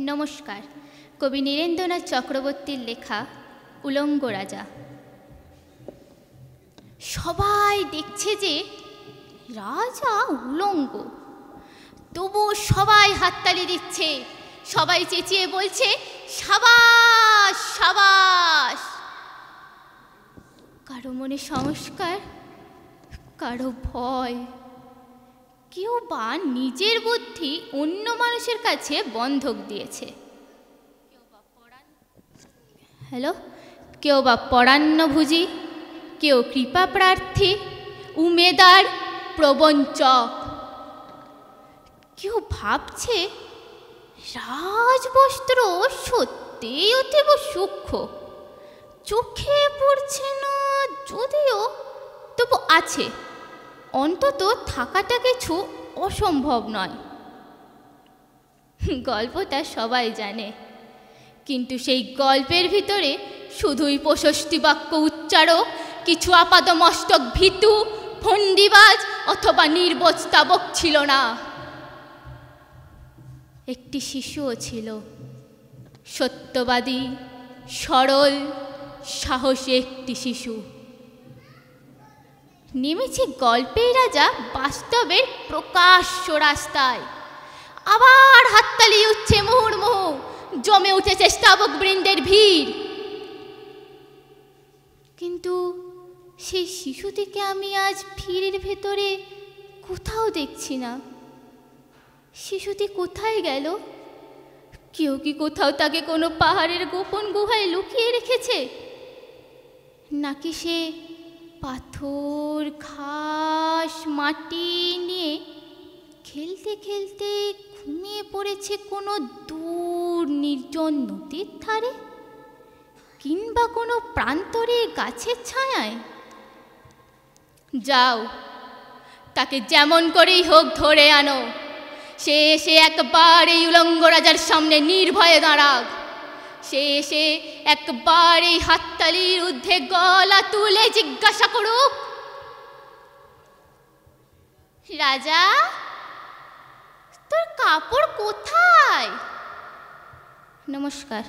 নমস্কার। কবি নীরেন্দ্রনাথ চক্রবর্তীর লেখা উলঙ্গ রাজা। সবাই দেখছে যে রাজা উলঙ্গ, তবু সবাই হাততালি দিচ্ছে, সবাই চেঁচিয়ে বলছে সাবাস সাবাস। কারো মনে সংস্কার, কারো ভয়, কেউ বা নিজের বুদ্ধি অন্য মানুষের কাছে বন্ধক দিয়েছে। কেউ বা পরান্নভোজী, কেউ কৃপা প্রার্থী, উমেদার, প্রবঞ্চক। কেউ ভাবছে রাজবস্ত্র সত্যিই অতীব সূক্ষ্ম, চোখে পড়ছে না যদিও তবু আছে, অন্তত থাকাটা কিছু অসম্ভব নয়। গল্পটা সবাই জানে, কিন্তু সেই গল্পের ভিতরে শুধুই প্রশস্তি বাক্য উচ্চারক, কিছু আপাদমস্তক ভীতু, ফন্ডিবাজ অথবা নির্বোধতাবক ছিল না। একটি শিশুও ছিল, সত্যবাদী, সরল, সাহসী একটি শিশু। নেমেছে গল্পের রাজা বাস্তবের প্রকাশ্য রাস্তায়। আবার হাততালি উঠছে মুহুর্মুহু, জমে উঠেছে স্তাবক বৃন্দের ভিড়। কিন্তু সেই শিশুটিকে আমি আজ ভিড়ের ভেতরে কোথাও দেখছি না। শিশুটি কোথায় গেল? কেউ কি কোথাও তাকে কোনো পাহাড়ের গোপন গুহায় লুকিয়ে রেখেছে? নাকি সে পাথর, ঘাস, মাটি নিয়ে খেলতে খেলতে ঘুমিয়ে পড়েছে কোনো দূর নির্জন নদীর ধারে, কিংবা কোনো প্রান্তরে গাছের ছায়ায়? যাও, তাকে যেমন করেই হোক ধরে আনো। সে এসে একবার এই উলঙ্গ রাজার সামনে নির্ভয়ে দাঁড়াক। সে এসে একবার এই হাততালির ঊর্ধ্বে গলা তুলে জিজ্ঞাসা করুক, রাজা, তোর কাপড় কোথায়? নমস্কার।